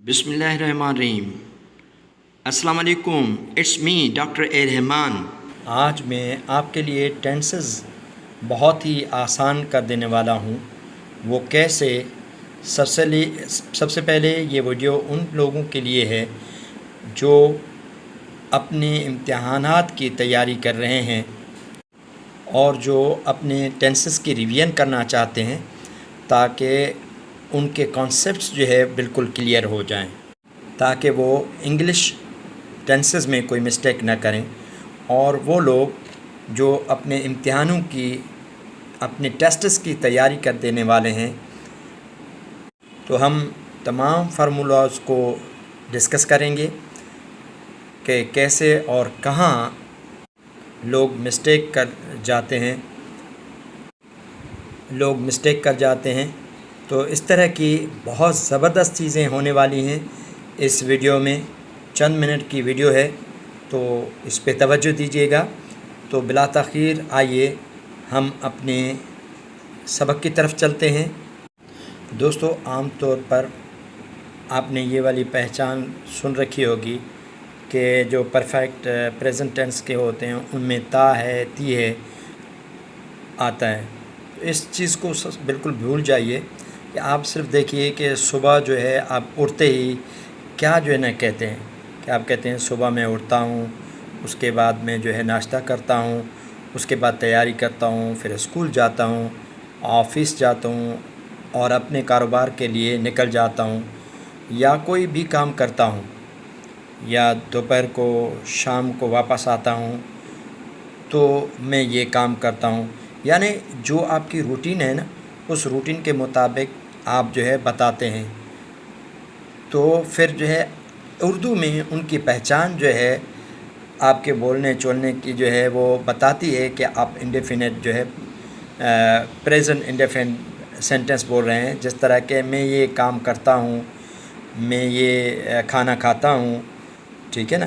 بسم اللہ الرحمن الرحیم۔ السلام علیکم، اٹس می ڈاکٹر رحمان۔ آج میں آپ کے لیے ٹینسز بہت ہی آسان کر دینے والا ہوں۔ وہ کیسے؟ سب سے پہلے یہ ویڈیو ان لوگوں کے لیے ہے جو اپنے امتحانات کی تیاری کر رہے ہیں اور جو اپنے ٹینسز کی ریویژن کرنا چاہتے ہیں تاکہ ان کے کانسیپٹس جو ہے بالکل کلیئر ہو جائیں، تاکہ وہ انگلش ٹینسز میں کوئی مسٹیک نہ کریں، اور وہ لوگ جو اپنے امتحانوں کی اپنے ٹیسٹس کی تیاری کر دینے والے ہیں، تو ہم تمام فارمولاز کو ڈسکس کریں گے کہ کیسے اور کہاں لوگ مسٹیک کر جاتے ہیں۔ تو اس طرح کی بہت زبردست چیزیں ہونے والی ہیں اس ویڈیو میں۔ چند منٹ کی ویڈیو ہے تو اس پہ توجہ دیجیے گا۔ تو بلا تاخیر آئیے ہم اپنے سبق کی طرف چلتے ہیں۔ دوستو، عام طور پر آپ نے یہ والی پہچان سن رکھی ہوگی کہ جو پرفیکٹ پریزنٹ ٹینس کے ہوتے ہیں ان میں تا ہے، تی ہے آتا ہے۔ اس چیز کو بالکل بھول جائیے کہ آپ صرف دیکھیے کہ صبح جو ہے آپ اٹھتے ہی کیا جو ہے نا کہتے ہیں کہ آپ کہتے ہیں صبح میں اٹھتا ہوں، اس کے بعد میں جو ہے ناشتہ کرتا ہوں، اس کے بعد تیاری کرتا ہوں، پھر اسکول جاتا ہوں، آفس جاتا ہوں اور اپنے کاروبار کے لیے نکل جاتا ہوں، یا کوئی بھی کام کرتا ہوں، یا دوپہر کو شام کو واپس آتا ہوں تو میں یہ کام کرتا ہوں۔ یعنی جو آپ کی روٹین ہے نا، اس روٹین کے مطابق آپ جو ہے بتاتے ہیں۔ تو پھر جو ہے اردو میں ان کی پہچان جو ہے آپ کے بولنے چولنے کی جو ہے وہ بتاتی ہے کہ آپ انڈیفینٹ جو ہے پریزنٹ انڈیفینٹ سینٹنس بول رہے ہیں، جس طرح کہ میں یہ کام کرتا ہوں، میں یہ کھانا کھاتا ہوں، ٹھیک ہے نا۔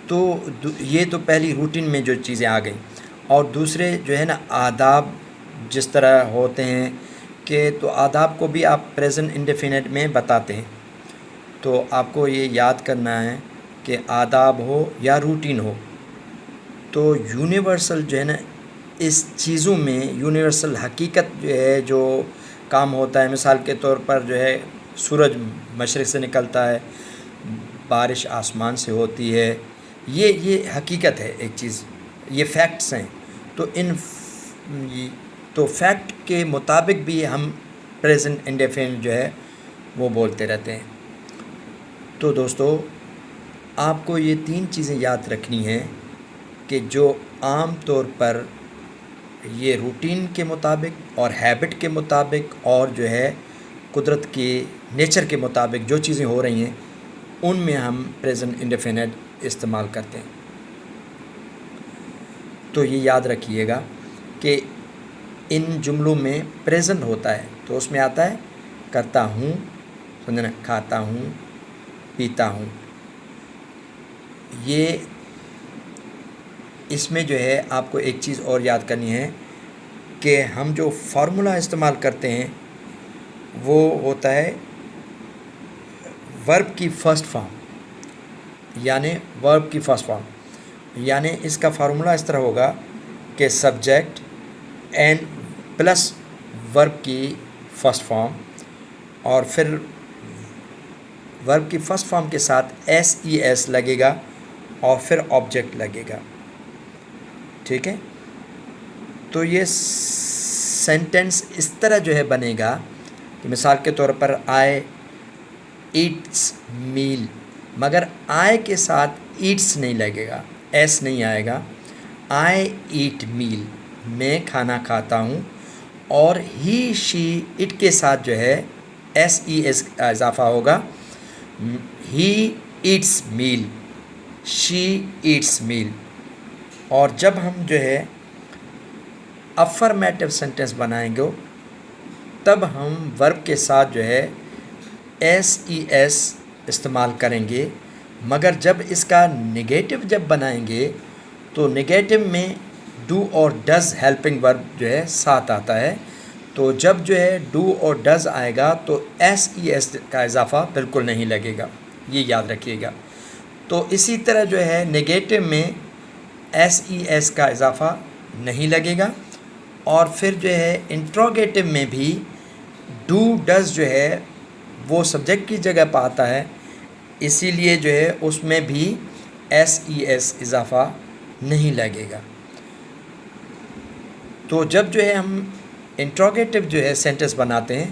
تو یہ تو پہلی روٹین میں جو چیزیں آ گئیں، اور دوسرے جو ہے نا آداب جس طرح ہوتے ہیں کہ تو آداب کو بھی آپ پریزنٹ انڈیفینٹ میں بتاتے ہیں۔ تو آپ کو یہ یاد کرنا ہے کہ آداب ہو یا روٹین ہو، تو یونیورسل جو ہے نا اس چیزوں میں یونیورسل حقیقت جو ہے جو کام ہوتا ہے، مثال کے طور پر جو ہے سورج مشرق سے نکلتا ہے، بارش آسمان سے ہوتی ہے، یہ حقیقت ہے ایک چیز، یہ فیکٹس ہیں۔ تو فیکٹ کے مطابق بھی ہم پریزنٹ انڈیفینٹ جو ہے وہ بولتے رہتے ہیں۔ تو دوستو، آپ کو یہ تین چیزیں یاد رکھنی ہیں کہ جو عام طور پر یہ روٹین کے مطابق اور ہیبٹ کے مطابق اور جو ہے قدرت کی نیچر کے مطابق جو چیزیں ہو رہی ہیں ان میں ہم پریزنٹ انڈیفینٹ استعمال کرتے ہیں۔ تو یہ یاد رکھیے گا کہ ان جملوں میں پریزنٹ ہوتا ہے تو اس میں آتا ہے کرتا ہوں، سمجھنا، کھاتا ہوں، پیتا ہوں۔ یہ اس میں جو ہے آپ کو ایک چیز اور یاد کرنی ہے کہ ہم جو فارمولا استعمال کرتے ہیں وہ ہوتا ہے ورب کی فرسٹ فارم، یعنی اس کا فارمولا اس طرح ہوگا کہ سبجیکٹ این پلس ورب کی فرسٹ فارم، اور پھر ورب کی فرسٹ فارم کے ساتھ ایس ای ایس لگے گا اور پھر آبجیکٹ لگے گا، ٹھیک ہے۔ تو یہ سینٹنس اس طرح جو ہے بنے گا کہ مثال کے طور پر آئی ایٹس میل، مگر آئی کے ساتھ ایٹس نہیں لگے گا، ایس نہیں آئے گا۔ آئی ایٹ میل، میں کھانا کھاتا ہوں، اور ہی شی اٹ کے ساتھ جو ہے ایس ای ایس اضافہ ہوگا، ہی ایٹس میل، شی ایٹس میل۔ اور جب ہم جو ہے افرمیٹو سینٹنس بنائیں گے تب ہم ورب کے ساتھ جو ہے ایس ای ایس استعمال کریں گے، مگر جب اس کا نگیٹو جب بنائیں گے تو نگیٹو میں ڈو اور ڈز ہیلپنگ ورب جو ہے ساتھ آتا ہے، تو جب جو ہے ڈو اور ڈز آئے گا تو ایس ای ایس کا اضافہ بالکل نہیں لگے گا، یہ یاد رکھیے گا۔ تو اسی طرح جو ہے نگیٹو میں ایس ای ایس کا اضافہ نہیں لگے گا، اور پھر جو ہے انٹروگیٹو میں بھی ڈو ڈز جو ہے وہ سبجیکٹ کی جگہ پہ آتا ہے، اسی لیے جو ہے اس میں بھی ایس ای ایس اضافہ نہیں لگے گا۔ تو جب جو ہے ہم انٹروگیٹو جو ہے سینٹنس بناتے ہیں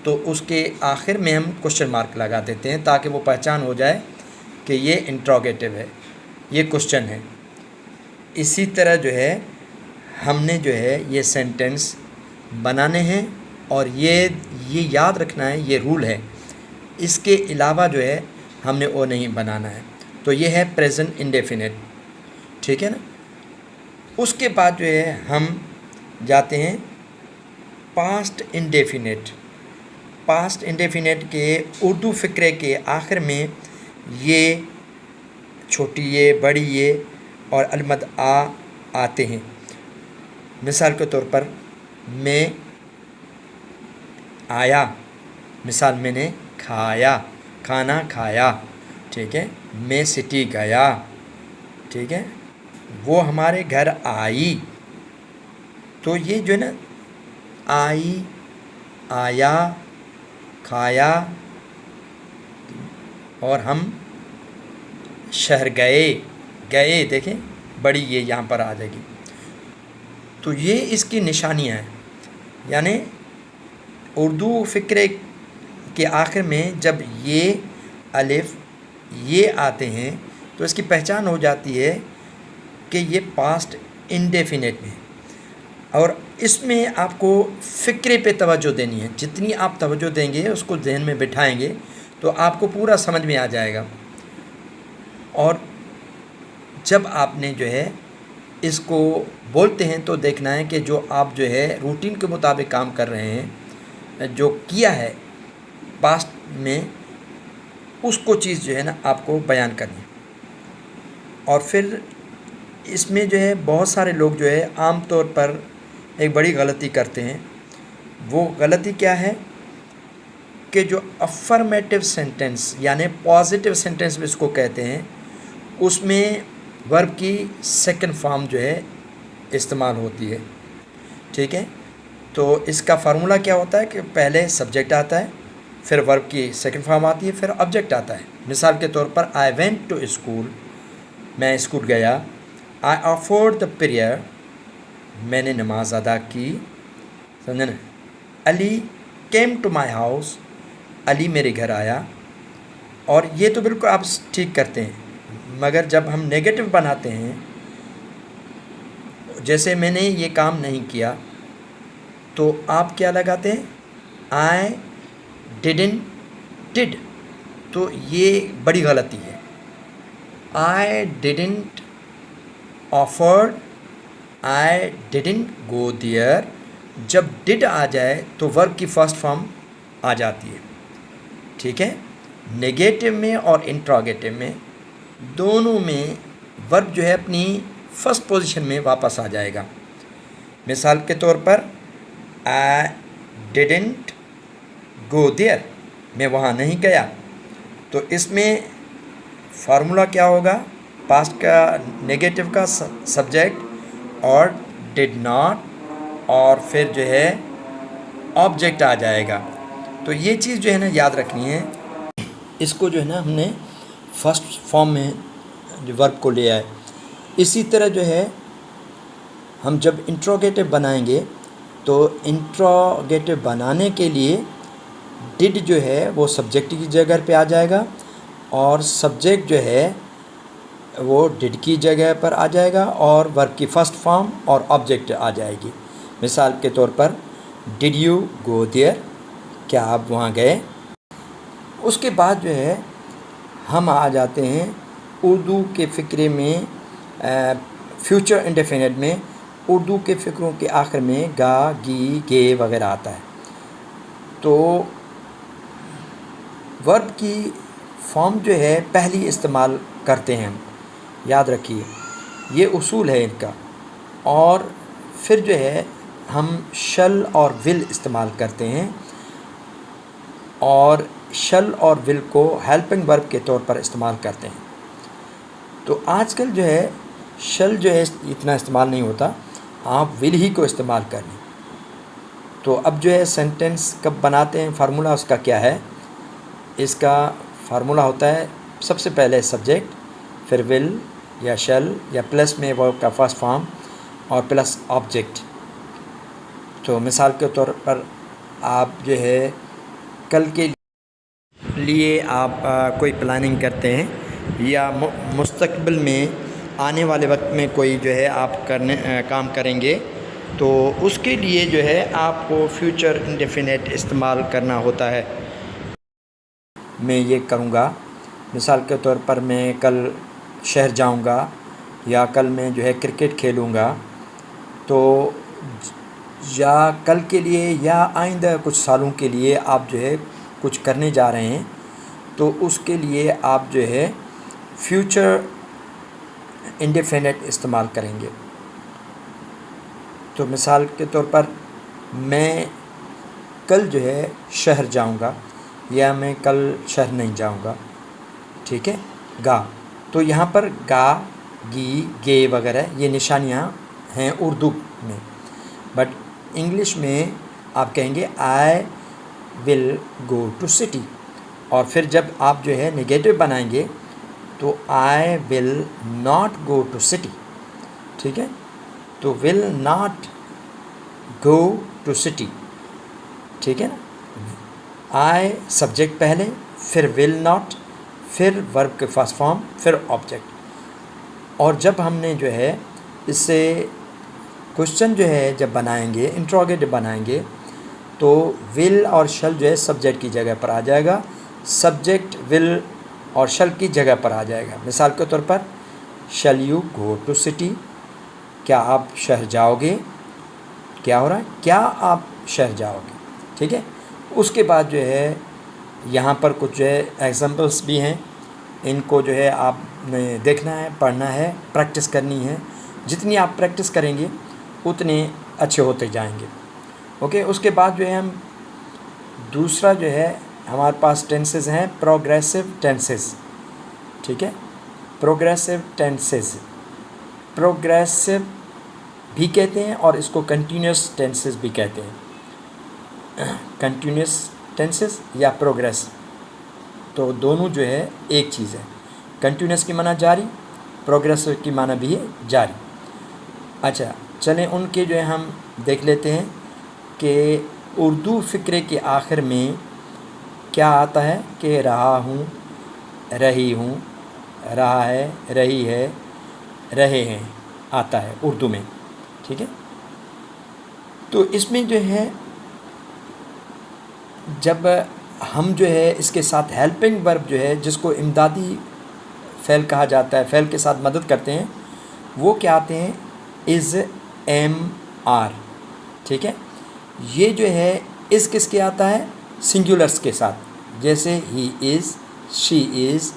تو اس کے آخر میں ہم کوشچن مارک لگا دیتے ہیں تاکہ وہ پہچان ہو جائے کہ یہ انٹروگیٹو ہے، یہ کوشچن ہے۔ اسی طرح جو ہے ہم نے جو ہے یہ سینٹنس بنانے ہیں، اور یہ یاد رکھنا ہے، یہ رول ہے، اس کے علاوہ جو ہے ہم نے وہ نہیں بنانا ہے۔ تو یہ ہے پریزنٹ انڈیفینٹ، ٹھیک ہے نا۔ اس کے بعد جو ہے ہم جاتے ہیں پاسٹ انڈیفینٹ۔ پاسٹ انڈیفینٹ کے اردو فقرے کے آخر میں یہ چھوٹی یہ بڑی یہ اور علامت آتے ہیں۔ مثال کے طور پر میں آیا، مثال میں نے کھایا، کھانا کھایا، ٹھیک ہے۔ میں سٹی گیا، ٹھیک ہے۔ وہ ہمارے گھر آئی، تو یہ جو ہے نا آئی، آیا، کھایا، اور ہم شہر گئے دیکھیں بڑی یہ یہاں پر آ جائے گی۔ تو یہ اس کی نشانیاں ہیں، یعنی اردو فقرے کے آخر میں جب یہ الف یہ آتے ہیں تو اس کی پہچان ہو جاتی ہے کہ یہ پاسٹ انڈیفینٹ میں ہے۔ اور اس میں آپ کو فقرے پہ توجہ دینی ہے، جتنی آپ توجہ دیں گے اس کو ذہن میں بٹھائیں گے تو آپ کو پورا سمجھ میں آ جائے گا۔ اور جب آپ نے جو ہے اس کو بولتے ہیں تو دیکھنا ہے کہ جو آپ جو ہے روٹین کے مطابق کام کر رہے ہیں، جو کیا ہے پاسٹ میں، اس کو چیز جو ہے نا آپ کو بیان کرنی ہے۔ اور پھر اس میں جو ہے بہت سارے لوگ جو ہے عام طور پر ایک بڑی غلطی کرتے ہیں۔ وہ غلطی کیا ہے کہ جو افرمیٹیو سینٹنس یعنی پازیٹیو سینٹنس بھی اس کو کہتے ہیں، اس میں ورب کی سیکنڈ فارم جو ہے استعمال ہوتی ہے، ٹھیک ہے۔ تو اس کا فارمولہ کیا ہوتا ہے کہ پہلے سبجیکٹ آتا ہے، پھر ورب کی سیکنڈ فارم آتی ہے، پھر آبجیکٹ آتا ہے۔ مثال کے طور پر آئی وینٹ ٹو اسکول، میں اسکول گیا۔ آئی آفرڈ دا پریئر، میں نے نماز ادا کی، سمجھے نا۔ علی کیم ٹو مائی ہاؤس، علی میرے گھر آیا۔ اور یہ تو بالکل آپ ٹھیک کرتے ہیں، مگر جب ہم نیگیٹو بناتے ہیں، جیسے میں نے یہ کام نہیں کیا، تو آپ کیا لگاتے ہیں؟ آئی ڈڈنٹ ڈڈ، تو یہ بڑی غلطی ہے۔ I didn't afford, I didn't go there, جب ڈڈ آ جائے تو ورب کی فرسٹ فارم آ جاتی ہے، ٹھیک ہے۔ نیگیٹو میں اور انٹروگیٹو میں دونوں میں ورب جو ہے اپنی فرسٹ پوزیشن میں واپس آ جائے گا۔ مثال کے طور پر آئی ڈڈنٹ گو دیئر، میں وہاں نہیں گیا، تو اس میں فارمولہ کیا ہوگا؟ پاسٹ کا نیگیٹو کا سبجیکٹ اور ڈڈ ناٹ، اور پھر جو ہے آبجیکٹ آ جائے گا۔ تو یہ چیز جو ہے نا یاد رکھنی ہے، اس کو جو ہے نا ہم نے فرسٹ فارم میں ورب کو لیا ہے۔ اسی طرح جو ہے ہم جب انٹروگیٹو بنائیں گے تو انٹروگیٹو بنانے کے لیے ڈڈ جو ہے وہ سبجیکٹ کی جگہ پہ آ جائے گا، اور سبجیکٹ جو ہے وہ ڈڈ کی جگہ پر آ جائے گا، اور ورب کی فرسٹ فارم اور آبجیکٹ آ جائے گی۔ مثال کے طور پر ڈڈ یو گو دیئر، کیا آپ وہاں گئے؟ اس کے بعد جو ہے ہم آ جاتے ہیں اردو کے فقرے میں، فیوچر انڈیفینٹ میں اردو کے فقروں کے آخر میں گا، گی، گے وغیرہ آتا ہے۔ تو ورب کی فارم جو ہے پہلی استعمال کرتے ہیں ہم، یاد رکھیے یہ اصول ہے ان کا۔ اور پھر جو ہے ہم شل اور ول استعمال کرتے ہیں، اور شل اور ول کو ہیلپنگ ورب کے طور پر استعمال کرتے ہیں۔ تو آج کل جو ہے شل جو ہے اتنا استعمال نہیں ہوتا، آپ ول ہی کو استعمال کر لیں۔ تو اب جو ہے سینٹنس کب بناتے ہیں، فارمولہ اس کا کیا ہے؟ اس کا فارمولہ ہوتا ہے سب سے پہلے سبجیکٹ، پھر ول یا شل یا پلس میں ورب کا فرسٹ فارم اور پلس آبجیکٹ۔ تو مثال کے طور پر آپ جو ہے کل کے لیے آپ کوئی پلاننگ کرتے ہیں، یا مستقبل میں آنے والے وقت میں کوئی جو ہے آپ کام کریں گے، تو اس کے لیے جو ہے آپ کو فیوچر انڈیفینٹ استعمال کرنا ہوتا ہے۔ میں یہ کروں گا، مثال کے طور پر میں کل شہر جاؤں گا، یا کل میں جو ہے کرکٹ کھیلوں گا، تو یا کل کے لیے یا آئندہ کچھ سالوں کے لیے آپ جو ہے کچھ کرنے جا رہے ہیں، تو اس کے لیے آپ جو ہے فیوچر انڈیفینٹ استعمال کریں گے۔ تو مثال کے طور پر میں کل جو ہے شہر جاؤں گا، یا میں کل شہر نہیں جاؤں گا، ٹھیک ہے، گا۔ تو یہاں پر گا، گی، گے وغیرہ یہ نشانیاں ہیں اردو میں، بٹ انگلش میں آپ کہیں گے I will go to city, اور پھر جب آپ جو ہے نگیٹو بنائیں گے تو I will not go to city, ٹھیک ہے۔ تو will not go to city, ٹھیک ہے نا، آئی سبجیکٹ پہلے، پھر ول ناٹ، پھر ورب کے فرسٹ فارم، پھر آبجیکٹ۔ اور جب ہم نے جو ہے اس سے کوشچن جو ہے جب بنائیں گے، انٹروگیٹو بنائیں گے، تو ول اور شل جو ہے سبجیکٹ کی جگہ پر آ جائے گا، سبجیکٹ ول اور شل کی جگہ پر آ جائے گا۔ مثال کے طور پر شل یو گو ٹو سٹی، کیا آپ شہر جاؤ گے؟ کیا ہو رہا ہے؟ کیا آپ شہر جاؤ گے، ٹھیک ہے۔ اس کے بعد جو ہے یہاں پر کچھ جو ہے ایگزامپلس بھی ہیں، ان کو جو ہے آپ نے دیکھنا ہے، پڑھنا ہے، پریکٹس کرنی ہے۔ جتنی آپ پریکٹس کریں گے اتنے اچھے ہوتے جائیں گے، اوکے۔ اس کے بعد جو ہے ہم دوسرا جو ہے ہمارے پاس ٹینسز ہیں، پروگریسو ٹینسز، ٹھیک ہے، پروگریسو ٹینسز، پروگریسو بھی کہتے ہیں اور اس کو کنٹینیوس ٹینسز بھی کہتے ہیں، کنٹینیوس ٹینسز یا پروگریس، تو دونوں جو ہے ایک چیز ہے۔ کنٹینیوس کی معنی جاری، پروگریسو کی معنی بھی ہے جاری۔ اچھا چلیں ان کے جو ہے ہم دیکھ لیتے ہیں کہ اردو فقرے کے آخر میں کیا آتا ہے، کہ رہا ہوں، رہی ہوں، رہا ہے، رہی ہے، رہے ہیں آتا ہے اردو میں، ٹھیک ہے۔ تو اس میں جو ہے جب ہم جو ہے اس کے ساتھ ہیلپنگ ورب جو ہے جس کو امدادی فعل کہا جاتا ہے، فعل کے ساتھ مدد کرتے ہیں، وہ کیا آتے ہیں، از، ایم، آر، ٹھیک ہے۔ یہ جو ہے اس کس کے آتا ہے، سنگولرس کے ساتھ، جیسے ہی از، شی از،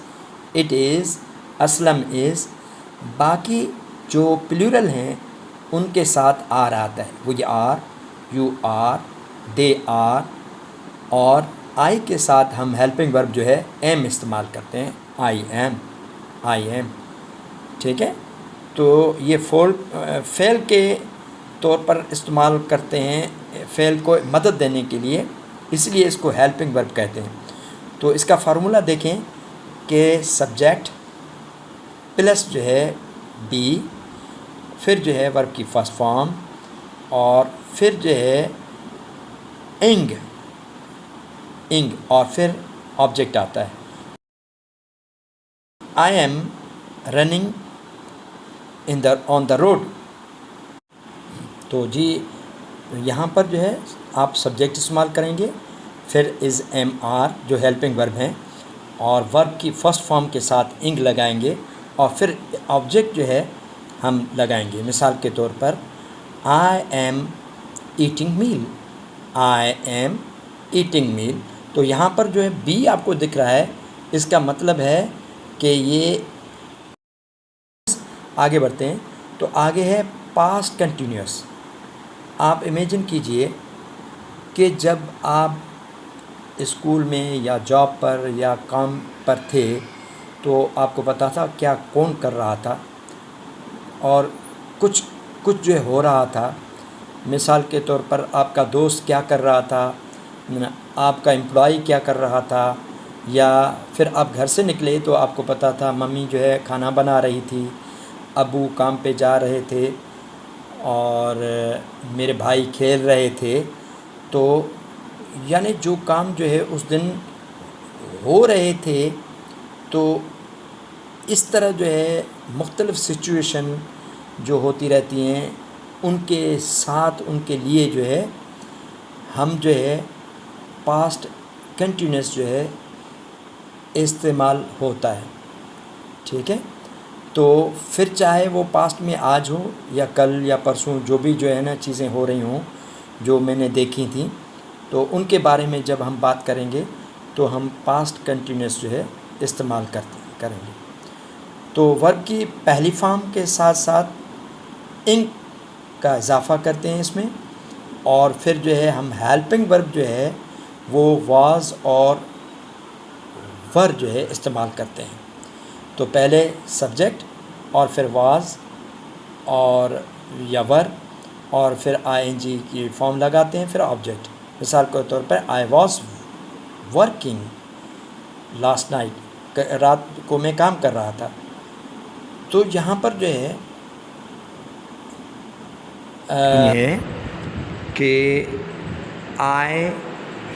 اٹ از، اسلم از۔ باقی جو پلیورل ہیں ان کے ساتھ آر آتا ہے، we are, you are, they are, اور آئی کے ساتھ ہم ہیلپنگ ورب جو ہے ایم استعمال کرتے ہیں، آئی ایم، آئی ایم، ٹھیک ہے۔ تو یہ فعل کے طور پر استعمال کرتے ہیں، فعل کو مدد دینے کے لیے، اس لیے اس کو ہیلپنگ ورب کہتے ہیں۔ تو اس کا فارمولہ دیکھیں کہ سبجیکٹ پلس جو ہے بی، پھر جو ہے ورب کی فرسٹ فارم، اور پھر جو ہے انگ، اور پھر آبجیکٹ آتا ہے۔ I am running on the road. تو جی یہاں پر جو ہے آپ سبجیکٹ استعمال کریں گے، پھر از، ایم، آر جو ہیلپنگ ورب ہیں، اور ورب کی فرسٹ فارم کے ساتھ انگ لگائیں گے، اور پھر آبجیکٹ جو ہے ہم لگائیں گے۔ مثال کے طور پر I am eating meal, I am eating meal. تو یہاں پر جو ہے بی آپ کو دکھ رہا ہے، اس کا مطلب ہے کہ یہ آگے بڑھتے ہیں، تو آگے ہے پاسٹ کنٹینیوس، آپ امیجن کیجئے کہ جب آپ اسکول میں یا جاب پر یا کام پر تھے تو آپ کو پتہ تھا کیا کون کر رہا تھا اور کچھ جو ہو رہا تھا. مثال کے طور پر آپ کا دوست کیا کر رہا تھا, آپ کا امپلائی کیا کر رہا تھا, یا پھر آپ گھر سے نکلے تو آپ کو پتہ تھا ممی جو ہے کھانا بنا رہی تھی, ابو کام پہ جا رہے تھے اور میرے بھائی کھیل رہے تھے. تو یعنی جو کام جو ہے اس دن ہو رہے تھے, تو اس طرح جو ہے مختلف سچویشن جو ہوتی رہتی ہیں ان کے ساتھ ان کے لیے جو ہے ہم جو ہے پاسٹ کنٹینیوس جو ہے استعمال ہوتا ہے. ٹھیک ہے, تو پھر چاہے وہ پاسٹ میں آج ہو یا کل یا پرسوں, جو بھی جو ہے نا چیزیں ہو رہی ہوں جو میں نے دیکھی تھیں, تو ان کے بارے میں جب ہم بات کریں گے تو ہم پاسٹ کنٹینیوس جو ہے استعمال کریں گے. تو ورب کی پہلی فارم کے ساتھ ساتھ انگ کا اضافہ کرتے ہیں اس میں, اور پھر جو ہے ہم ہیلپنگ ورب جو ہے وہ واز اور ور جو ہے استعمال کرتے ہیں. تو پہلے سبجیکٹ اور پھر واز اور یا ور, اور پھر آئی این جی کی فارم لگاتے ہیں, پھر آبجیکٹ. مثال کے طور پر I was working last night, رات کو میں کام کر رہا تھا. تو یہاں پر جو ہے ہے کہ آئی,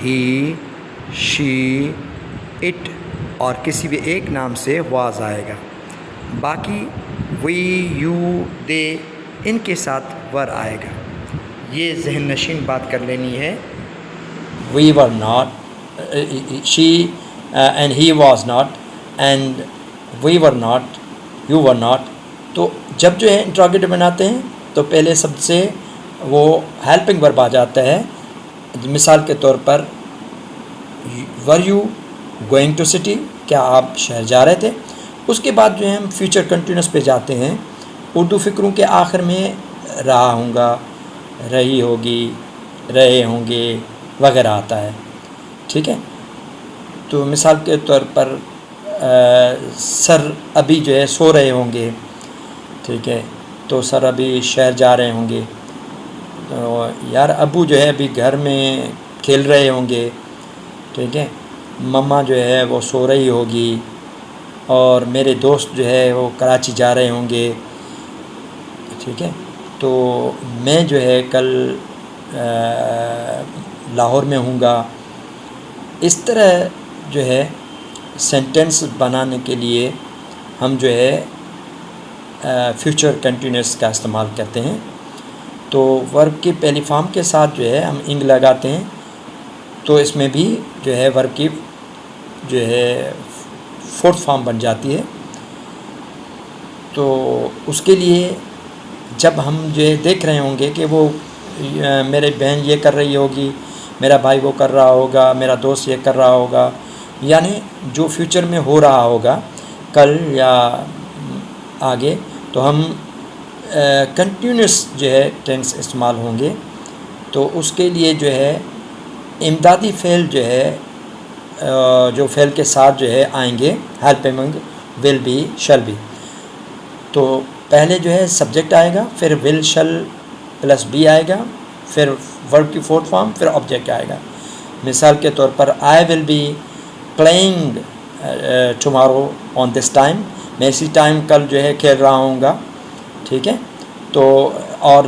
ہی, شی, اٹ اور کسی بھی ایک نام سے واز آئے گا. باقی وی, یو, دے ان کے ساتھ ور آئے گا. یہ ذہن نشین بات کر لینی ہے. We were not, she and he was not, and we were not, you were not. تو جب جو ہے انٹراگیٹو بناتے ہیں تو پہلے سب سے وہ ہیلپنگ ورب آ جاتا ہے. مثال کے طور پر were you going to city, کیا آپ شہر جا رہے تھے. اس کے بعد جو ہے ہم فیوچر کنٹینیوس پہ جاتے ہیں. اردو فکروں کے آخر میں رہا ہوں گا, رہی ہوگی, رہے ہوں گے وغیرہ آتا ہے. ٹھیک ہے, تو مثال کے طور پر سر ابھی جو ہے سو رہے ہوں گے. ٹھیک ہے, تو سر ابھی شہر جا رہے ہوں گے. تو یار ابو جو ہے ابھی گھر میں کھیل رہے ہوں گے. ٹھیک ہے, مما جو ہے وہ سو رہی ہوگی, اور میرے دوست جو ہے وہ کراچی جا رہے ہوں گے. ٹھیک ہے, تو میں جو ہے کل لاہور میں ہوں گا. اس طرح جو ہے سینٹنس بنانے کے لیے ہم جو ہے فیوچر کنٹینیوس کا استعمال کرتے ہیں. تو ورب کی پہلی فارم کے ساتھ جو ہے ہم انگ لگاتے ہیں, تو اس میں بھی جو ہے ورب کی جو ہے فورتھ فارم بن جاتی ہے. تو اس کے لیے جب ہم جو ہے دیکھ رہے ہوں گے کہ وہ میرے بہن یہ کر رہی ہوگی, میرا بھائی وہ کر رہا ہوگا, میرا دوست یہ کر رہا ہوگا, یعنی جو فیوچر میں ہو رہا ہوگا کل یا آگے, تو ہم کنٹینیوس جو ہے ٹینس استعمال ہوں گے. تو اس کے لیے جو ہے امدادی فعل جو ہے جو فعل کے ساتھ جو ہے آئیں گے ہیلپنگ ول بی, شل بی. تو پہلے جو ہے سبجیکٹ آئے گا, پھر ول شل پلس بی آئے گا, پھر ورب کی فورتھ فارم, پھر آبجیکٹ آئے گا. مثال کے طور پر I will be playing tomorrow on this time, میں اسی ٹائم کل جو ہے کھیل رہا ہوں گا. ٹھیک ہے, تو اور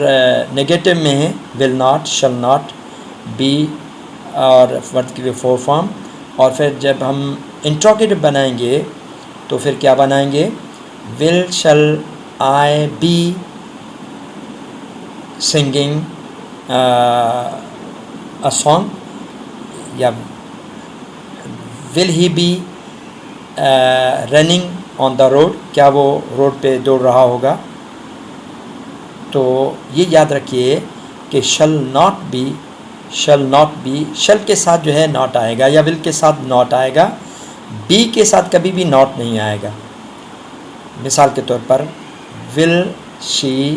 نگیٹو میں ہے ول ناٹ, شل ناٹ, بی اور ورب کی فورتھ فارم. اور پھر جب ہم انٹروگیٹو بنائیں گے تو پھر کیا بنائیں گے, will shall I be singing a song, یا will he be running on the road, کیا وہ روڈ پہ دوڑ رہا ہوگا. تو یہ یاد رکھیے کہ شل ناٹ بی, شل ناٹ بی, شل کے ساتھ جو ہے ناٹ آئے گا, یا ول کے ساتھ ناٹ آئے گا, بی کے ساتھ کبھی بھی ناٹ نہیں آئے گا. مثال کے طور پر ول شی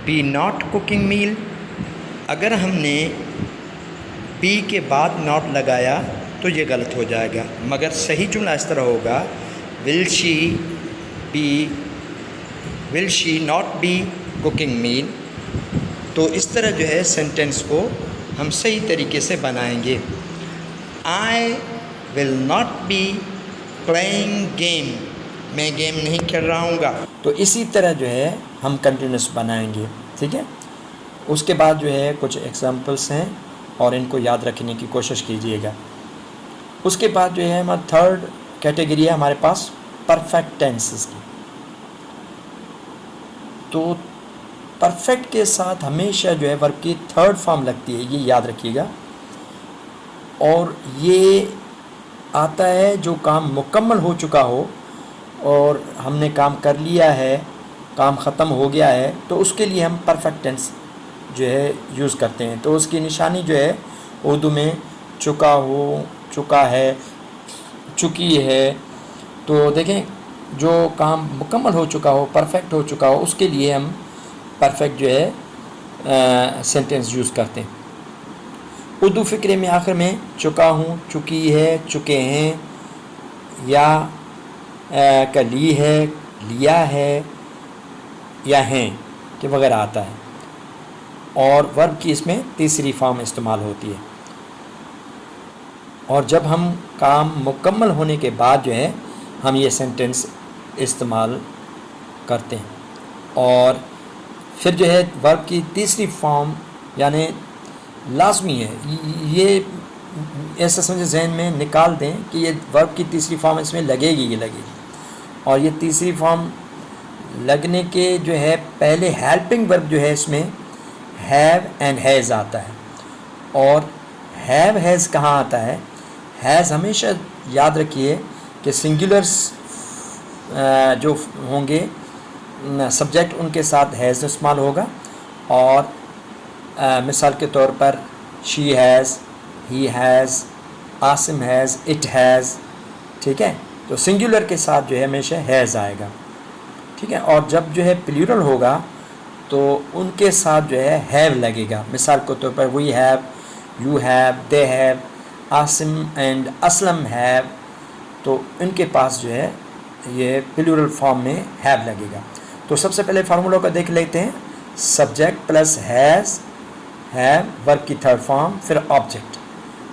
بی ناٹ کوکنگ میل. اگر ہم نے بی کے بعد ناٹ لگایا تو یہ غلط ہو جائے گا، مگر صحیح جملہ اس طرح ہوگا ول شی ناٹ بی کوکنگ میل. تو اس طرح جو ہے سینٹنس کو ہم صحیح طریقے سے بنائیں گے. I will not be playing game, میں گیم نہیں کھیل رہا ہوں گا. تو اسی طرح جو ہے ہم کنٹینیوس بنائیں گے. ٹھیک ہے. اس کے بعد جو ہے کچھ ایگزامپلس ہیں اور ان کو یاد رکھنے کی کوشش کیجیے گا. اس کے بعد جو ہے ہمارا تھرڈ کیٹیگری ہے ہمارے پاس پرفیکٹ ٹینسز کی. تو پرفیکٹ کے ساتھ ہمیشہ جو ہے ورب کی تھرڈ فارم لگتی ہے، یہ یاد رکھیے گا. اور یہ آتا ہے جو کام مکمل ہو چکا ہو اور ہم نے کام کر لیا ہے، کام ختم ہو گیا ہے، تو اس کے لیے ہم پرفیکٹ ٹینس جو ہے یوز کرتے ہیں. تو اس کی نشانی جو ہے اردو میں چکا ہو، چکا ہے، چکی ہے. تو دیکھیں جو کام مکمل ہو چکا ہو، پرفیکٹ ہو چکا ہو، اس کے لیے ہم پرفیکٹ جو ہے سینٹنس یوز کرتے ہیں. اردو فقرے میں آخر میں چکا ہوں، چکی ہے، چکے ہیں، یا لی ہے، لیا ہے، یا ہیں کہ وغیرہ آتا ہے. اور ورب کی اس میں تیسری فارم استعمال ہوتی ہے. اور جب ہم کام مکمل ہونے کے بعد جو ہے ہم یہ سینٹنس استعمال کرتے ہیں. اور پھر جو ہے ورب کی تیسری فارم یعنی لازمی ہے، یہ ایسا سمجھے ذہن میں نکال دیں کہ یہ ورب کی تیسری فارم اس میں لگے گی. اور یہ تیسری فارم لگنے کے جو ہے پہلے ہیلپنگ ورب جو ہے اس میں ہیو اینڈ ہیز آتا ہے. اور ہیو ہیز کہاں آتا ہے؟ ہیز ہمیشہ یاد رکھیے کہ سنگولرس جو ہوں گے سبجیکٹ ان کے ساتھ ہیز استعمال ہوگا. اور مثال کے طور پر she has, he has, Asim has, it has. ٹھیک ہے. تو سنگولر کے ساتھ جو ہے ہمیشہ ہیز آئے گا. ٹھیک ہے. اور جب جو ہے پلیورل ہوگا تو ان کے ساتھ جو ہے ہیو لگے گا. مثال کے طور پر we have, you have, they have, Asim and Aslam have. تو ان کے پاس جو ہے یہ پلیورل فارم میں ہیو لگے گا. تو سب سے پہلے فارمولوں کا دیکھ لیتے ہیں. سبجیکٹ پلس ہیز، ہیو، ورب کی تھرڈ فارم، پھر آبجیکٹ.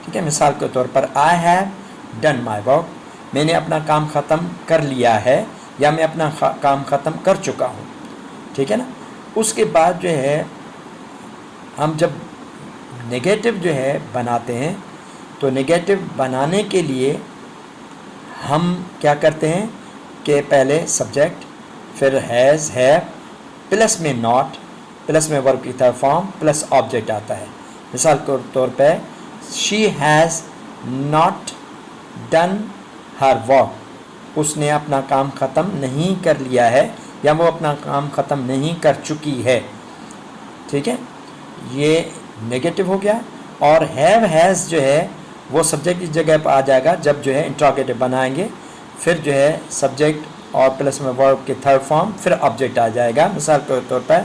ٹھیک ہے. مثال کے طور پر I have done my work, میں نے اپنا کام ختم کر لیا ہے یا میں اپنا کام ختم کر چکا ہوں. ٹھیک ہے نا. اس کے بعد جو ہے ہم جب نگیٹو جو ہے بناتے ہیں تو نگیٹو بنانے کے لیے ہم کیا کرتے ہیں کہ پہلے سبجیکٹ، پھر ہیز، ہیو، پلس میں ناٹ، پلس میں ورب کی تھرڈ فارم، پلس آبجیکٹ آتا ہے. مثال کے طور پہ she has not done her work, اس نے اپنا کام ختم نہیں کر لیا ہے یا وہ اپنا کام ختم نہیں کر چکی ہے. ٹھیک ہے. یہ نیگیٹو ہو گیا. اور ہیو ہیز جو ہے وہ سبجیکٹ کی جگہ پہ آ جائے گا جب جو ہے انٹراگیٹو بنائیں گے. پھر جو ہے سبجیکٹ اور پلس میں ورب کے تھرڈ فارم، پھر آبجیکٹ آ جائے گا. مثال کے طور پر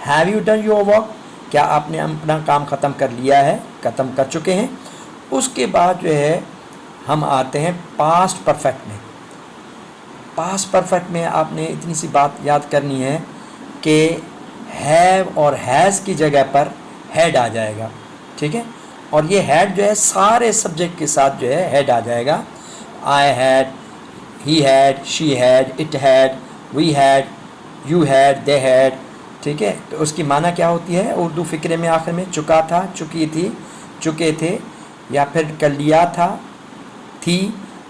have you done your work, کیا آپ نے اپنا کام ختم کر لیا ہے، ختم کر چکے ہیں. اس کے بعد جو ہے ہم آتے ہیں پاسٹ پرفیکٹ میں. پاسٹ پرفیکٹ میں آپ نے اتنی سی بات یاد کرنی ہے کہ ہیو اور ہیز کی جگہ پر ہیڈ آ جائے گا. ٹھیک ہے. اور یہ ہیڈ جو ہے سارے سبجیکٹ کے ساتھ جو ہے ہیڈ آ جائے گا. I had, he had, she had, it had, we had, you had, they had. ٹھیک ہے. تو اس کی معنی کیا ہوتی ہے اردو فقرے میں آخر میں؟ چکا تھا، چکی تھی، چکے تھے، یا پھر کر لیا تھا، تھی،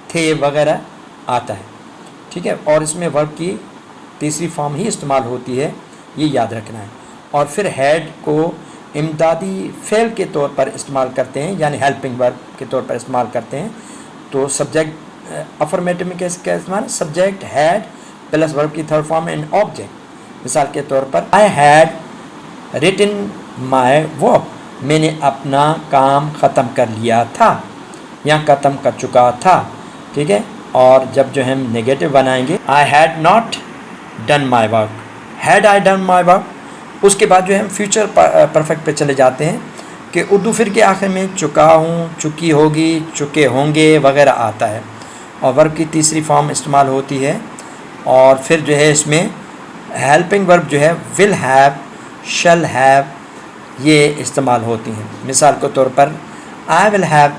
تھے وغیرہ آتا ہے. ٹھیک ہے. اور اس میں ورب کی تیسری فارم ہی استعمال ہوتی ہے، یہ یاد رکھنا ہے. اور پھر ہیڈ کو امدادی فعل کے طور پر استعمال کرتے ہیں، یعنی ہیلپنگ ورب کے طور پر استعمال کرتے ہیں. تو سبجیکٹ افرمیٹو میں کیا استعمال؟ سبجیکٹ، ہیڈ، پلس ورب کی تھرڈ فارم اینڈ آبجیکٹ. مثال کے طور پر I had written my work, میں نے اپنا کام ختم کر لیا تھا یا ختم کر چکا تھا. ٹھیک ہے. اور جب جو ہم نگیٹو بنائیں گے I had not done my work, had I done my work, اس کے بعد جو ہے ہم فیوچر پرفیکٹ پہ چلے جاتے ہیں کہ اردو پھر کے آخر میں چکا ہوں، چکی ہوگی، چکے ہوں گے وغیرہ آتا ہے، اور ورب کی تیسری فارم استعمال ہوتی ہے، اور پھر جو ہے اس میں ہیلپنگ ورب جو ہے ول ہیو، شل ہیو یہ استعمال ہوتی ہیں۔ مثال کے طور پر I will have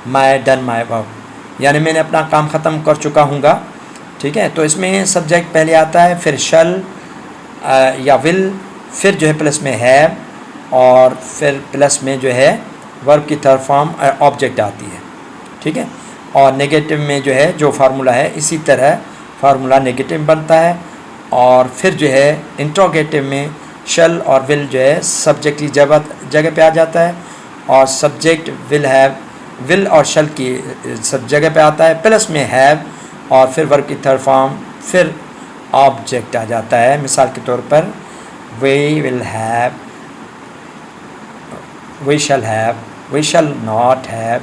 my done my work, یعنی میں نے اپنا کام ختم کر چکا ہوں گا، ٹھیک ہے، تو اس میں سبجیکٹ پہلے آتا ہے، پھر شل یا ول، پھر جو ہے پلس میں ہیو، اور پھر پلس میں جو ہے ورب کی تھرڈ فارم آبجیکٹ آتی ہے، ٹھیک ہے، اور نگیٹو میں جو ہے جو فارمولا ہے اسی طرح فارمولا نگیٹو بنتا ہے، اور پھر جو ہے انٹروگیٹو میں شل اور ول جو ہے سبجیکٹ کی جگہ پہ آ جاتا ہے، اور سبجیکٹ ول ہیو، ول اور شل کی سب جگہ پہ آتا ہے، پلس میں ہیو، اور پھر ورب کی تھرڈ فارم پھر آبجیکٹ آ جاتا ہے۔ مثال کے طور پر وی ول ہیو، وی شل ہیو، وی شل ناٹ ہیو،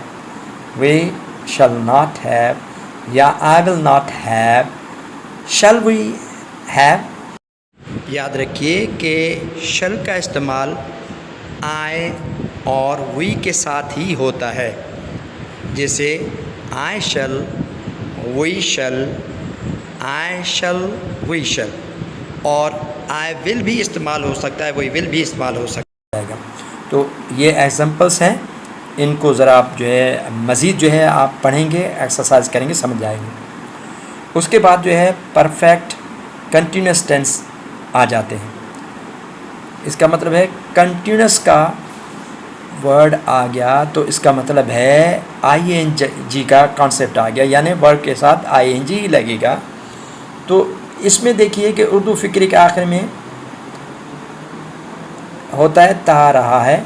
وی شل ناٹ ہیو، یا آئی ول ناٹ ہیو، شل وی ہیو۔ یاد رکھیے کہ شل کا استعمال آئی اور وی کے ساتھ ہی ہوتا ہے، جیسے آئی شل، وی شل، آئی شل، وی شل، اور آئی ول بھی استعمال ہو سکتا ہے، وی ول بھی استعمال ہو سکتا ہے۔ تو یہ ایگزامپلس ہیں، ان کو ذرا آپ جو ہے مزید جو ہے آپ پڑھیں گے، ایکسرسائز کریں گے، سمجھ جائیں گے۔ اس کے بعد جو ہے پرفیکٹ کنٹینیوس ٹینس آ جاتے ہیں۔ اس کا مطلب ہے کنٹینیوس کا ورڈ آ گیا تو اس کا مطلب ہے آئی این جی کا کانسیپٹ آ گیا، یعنی ورڈ کے ساتھ آئی این جی لگے گا۔ تو اس میں دیکھیے کہ اردو فکری کے آخر میں ہوتا ہے تا رہا ہے،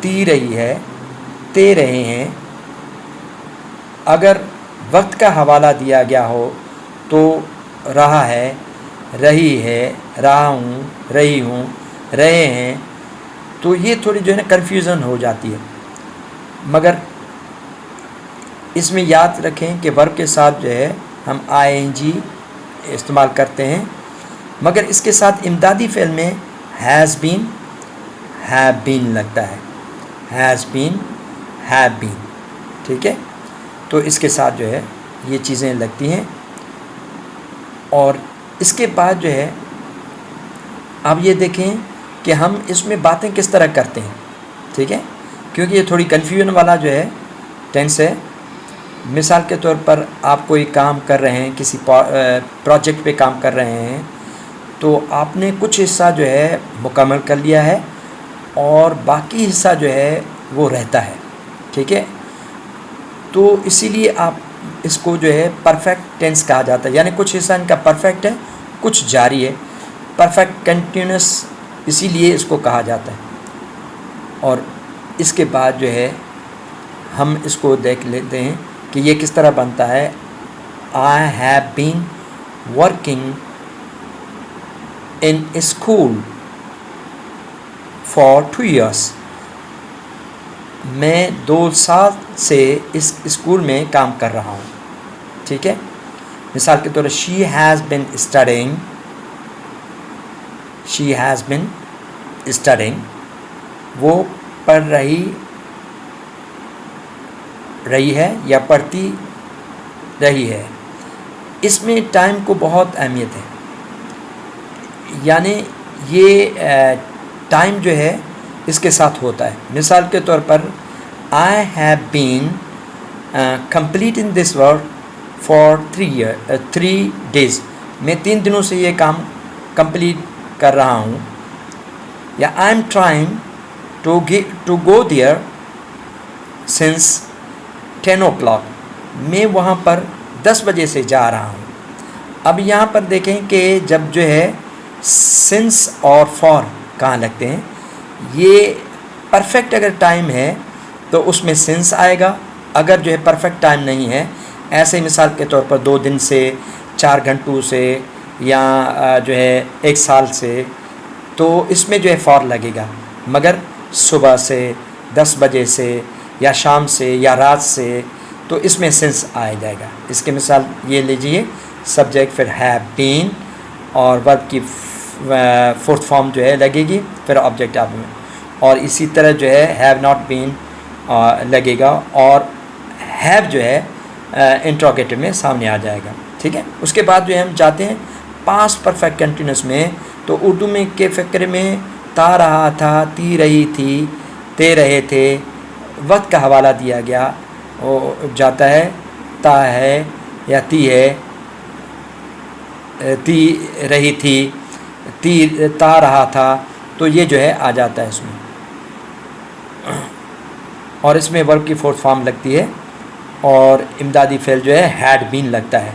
تی رہی ہے، تے رہے ہیں۔ اگر وقت کا حوالہ دیا گیا ہو تو رہا ہے، رہی ہے، رہا ہوں، رہی ہوں، رہے ہیں، تو یہ تھوڑی جو ہے نا کنفیوژن ہو جاتی ہے۔ مگر اس میں یاد رکھیں کہ ورب کے ساتھ جو ہے ہم آئی این جی استعمال کرتے ہیں، مگر اس کے ساتھ امدادی فعل میں ہیز بین، ہیو بین لگتا ہے، ہیز بین، ہیو بین، ٹھیک ہے، تو اس کے ساتھ جو ہے یہ چیزیں لگتی ہیں۔ اور اس کے بعد جو ہے اب یہ دیکھیں کہ ہم اس میں باتیں کس طرح کرتے ہیں، ٹھیک ہے، کیونکہ یہ تھوڑی کنفیوژن والا جو ہے ٹینس ہے۔ مثال کے طور پر آپ کوئی کام کر رہے ہیں، کسی پروجیکٹ پہ کام کر رہے ہیں، تو آپ نے کچھ حصہ جو ہے مکمل کر لیا ہے اور باقی حصہ جو ہے وہ رہتا ہے، ٹھیک ہے، تو اسی لیے آپ اس کو جو ہے پرفیکٹ ٹینس کہا جاتا ہے، یعنی کچھ حصہ ان کا پرفیکٹ ہے، کچھ جاری ہے، پرفیکٹ کنٹینیوس اسی لیے اس کو کہا جاتا ہے۔ اور اس کے بعد جو ہے ہم اس کو دیکھ لیتے ہیں کہ یہ کس طرح بنتا ہے۔ آئی have been working in school for 2 years، میں 2 سال سے اس اسکول میں کام کر رہا ہوں، ٹھیک ہے۔ مثال کے طور پر she has been studying, she has been studying, وہ پڑھ رہی ہے یا پڑھتی رہی ہے۔ اس میں ٹائم کو بہت اہمیت ہے، یعنی یہ ٹائم جو ہے اس کے ساتھ ہوتا ہے۔ مثال کے طور پر I have been completing this work for 3 days، میں 3 دنوں سے یہ کام کمپلیٹ کر رہا ہوں۔ یا I am trying to go there since 10 o'clock، میں وہاں پر 10 بجے سے جا رہا ہوں۔ اب یہاں پر دیکھیں کہ جب جو ہے سنس اور فار کہاں لگتے ہیں، یہ پرفیکٹ اگر ٹائم ہے تو اس میں سنس آئے گا، اگر جو ہے پرفیکٹ ٹائم نہیں ہے، ایسے مثال کے طور پر 2 دن سے، 4 گھنٹوں سے، یا جو ہے 1 سال سے، تو اس میں جو ہے فار لگے گا۔ مگر صبح سے، 10 بجے سے، یا شام سے، یا رات سے، تو اس میں سنس آ جائے گا۔ اس کے مثال یہ لیجئے، سبجیکٹ پھر ہیو بین اور ورب کی فورتھ فارم جو ہے لگے گی، پھر آبجیکٹ آپ میں، اور اسی طرح جو ہے ہیو ناٹ بین لگے گا، اور ہیو جو ہے انٹروگیٹو میں سامنے آ جائے گا. ٹھیک ہے. اس کے بعد جو ہے ہم چاہتے ہیں پاسٹ پرفیکٹ کنٹینیوس میں، تو اردو میں کے فقرے میں تا رہا تھا، تی رہی تھی، تے رہے تھے، وقت کا حوالہ دیا گیا، وہ جاتا ہے تا ہے یا تی ہے، تی رہی تھی، تی تا رہا تھا، تو یہ جو ہے آ جاتا ہے اس میں، اور اس میں ورب کی فورتھ فارم لگتی ہے، اور امدادی فعل جو ہے ہیڈ بین لگتا ہے.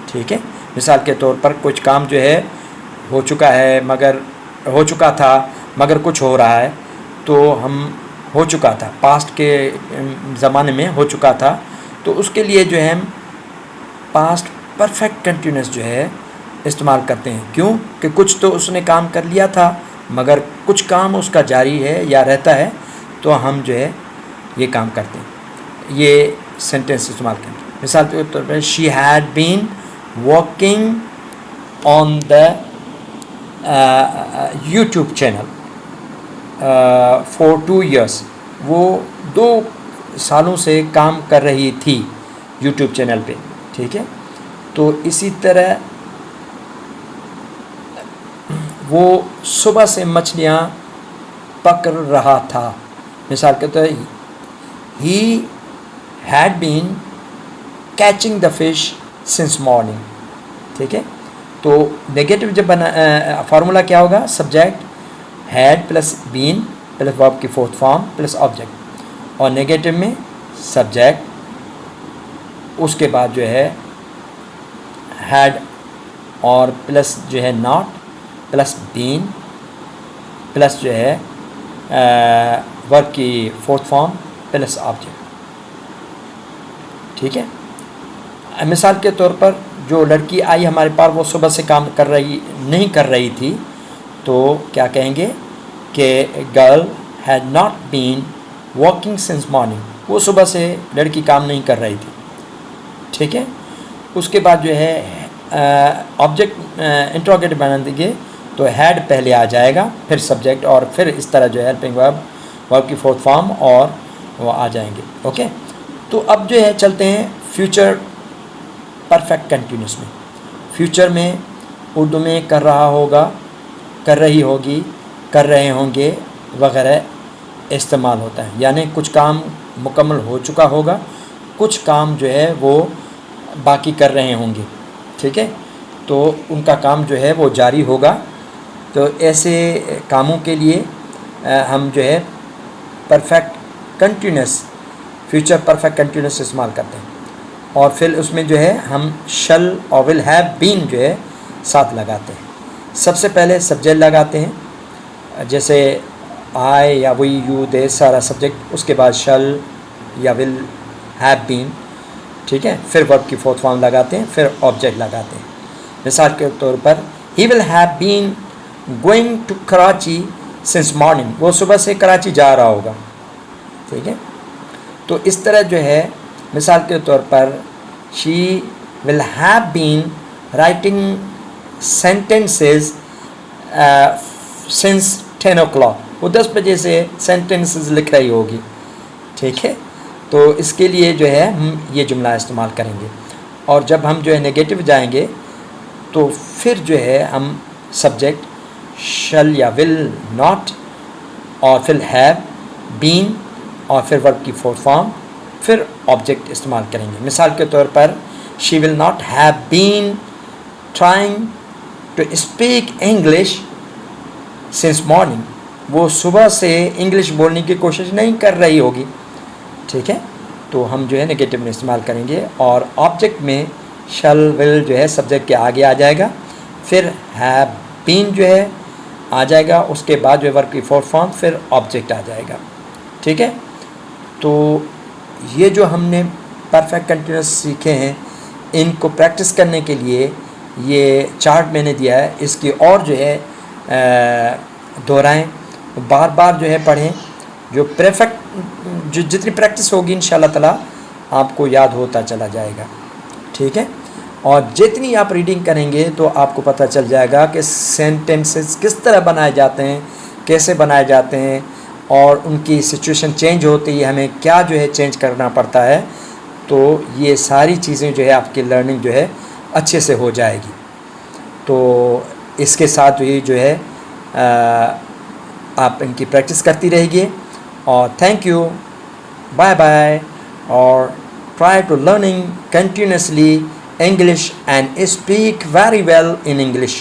ٹھیک ہے. مثال کے طور پر کچھ کام جو ہے ہو چکا ہے مگر ہو چکا تھا مگر کچھ ہو رہا ہے، تو ہم ہو چکا تھا پاسٹ کے زمانے میں ہو چکا تھا، تو اس کے لیے جو ہے ہم پاسٹ پرفیکٹ کنٹینیوس جو ہے استعمال کرتے ہیں. کیوں کہ کچھ تو اس نے کام کر لیا تھا مگر کچھ کام اس کا جاری ہے یا رہتا ہے، تو ہم جو ہے یہ کام کرتے ہیں. یہ سینٹینس استعمال کریں. مثال کے طور پر she had been working on the YouTube channel for 2 years. وہ 2 سالوں سے کام کر رہی تھی یوٹیوب چینل پہ. ٹھیک ہے. تو اسی طرح وہ صبح سے مچھلیاں پکڑ رہا تھا. مثال کے طور پر he had been catching the fish since morning. ٹھیک ہے. تو نیگیٹو جب فارمولا کیا ہوگا؟ Subject had plus been plus verb کی فورتھ فارم پلس آبجیکٹ، اور نیگیٹو میں سبجیکٹ، اس کے بعد جو ہے ہیڈ اور پلس جو ہے ناٹ پلس بین پلس جو ہے ورب کی فورتھ فارم پلس آبجیکٹ. ٹھیک ہے. مثال کے طور پر جو لڑکی آئی ہمارے پاس وہ صبح سے کام نہیں کر رہی تھی، تو کیا کہیں گے کہ girl had not been working since morning. وہ صبح سے لڑکی کام نہیں کر رہی تھی. ٹھیک ہے. اس کے بعد جو ہے آبجیکٹ انٹروگیٹو بنا دیں گے، تو ہیڈ پہلے آ جائے گا، پھر سبجیکٹ، اور پھر اس طرح جو ہے ہیلپنگ ورب کی فورتھ فارم اور وہ آ جائیں گے. اوکے. تو اب جو ہے چلتے ہیں فیوچر پرفیکٹ کنٹینیوس میں. فیوچر میں اردو میں کر رہا ہوگا، کر رہی ہوگی، کر رہے ہوں گے وغیرہ استعمال ہوتا ہے. یعنی کچھ کام مکمل ہو چکا ہوگا، کچھ کام جو ہے وہ باقی کر رہے ہوں گے. ٹھیک ہے. تو ان کا کام جو ہے وہ جاری ہوگا. تو ایسے کاموں کے لیے ہم جو ہے perfect continuous, future perfect continuous استعمال کرتے ہیں. اور پھر اس میں جو ہے ہم شل اور ول ہیو بین جو ہے ساتھ لگاتے ہیں. سب سے پہلے سبجیکٹ لگاتے ہیں، جیسے آئی یا وی یو دے سارا سبجیکٹ، اس کے بعد شل یا ول ہیو بین. ٹھیک ہے. پھر ورب کی فورتھ فارم لگاتے ہیں، پھر آبجیکٹ لگاتے ہیں. مثال کے طور پر he will have been going to Karachi since morning. وہ صبح سے کراچی جا رہا ہوگا. ٹھیک ہے. تو اس طرح جو ہے مثال کے طور پر she will have been writing sentences since 10 o'clock. وہ 10 بجے سے سینٹینسز لکھ رہی ہوگی. ٹھیک ہے. تو اس کے لیے جو ہے ہم یہ جملہ استعمال کریں گے. اور جب ہم جو ہے نگیٹو جائیں گے تو پھر جو ہے ہم سبجیکٹ شل یا ول ناٹ اور پھر ہیو بین اور پھر ورب کی فورتھ فارم پھر آبجیکٹ استعمال کریں گے. مثال کے طور پر she will not have been trying to speak English since morning. وہ صبح سے انگلش بولنے کی کوشش نہیں کر رہی ہوگی. ٹھیک ہے. تو ہم جو ہے نگیٹو میں استعمال کریں گے، اور آبجیکٹ میں شل ول جو ہے سبجیکٹ کے آگے آ جائے گا، پھر ہیو بین جو ہے آ جائے گا، اس کے بعد جو ہے ورب کی فورتھ فارم پھر آبجیکٹ آ جائے گا. ٹھیک ہے. تو یہ جو ہم نے پرفیکٹ کنٹینیوس سیکھے ہیں، ان کو پریکٹس کرنے کے لیے یہ چارٹ میں نے دیا ہے، اس کی اور جو ہے دہرائیں، بار بار جو ہے پڑھیں. جو جتنی پریکٹس ہوگی انشاءاللہ تعالی آپ کو یاد ہوتا چلا جائے گا. ٹھیک ہے. اور جتنی آپ ریڈنگ کریں گے تو آپ کو پتہ چل جائے گا کہ سینٹنسز کس طرح بنائے جاتے ہیں، کیسے بنائے جاتے ہیں، اور ان کی سچویشن چینج ہوتی ہے، ہمیں کیا جو ہے چینج کرنا پڑتا ہے. تو یہ ساری چیزیں جو ہے آپ کی لرننگ جو ہے اچھے سے ہو جائے گی. تو اس کے ساتھ ہی جو ہے آپ ان کی پریکٹس کرتی رہیے. اور تھینک یو، بائے بائے. اور try to learning continuously English and speak very well in English.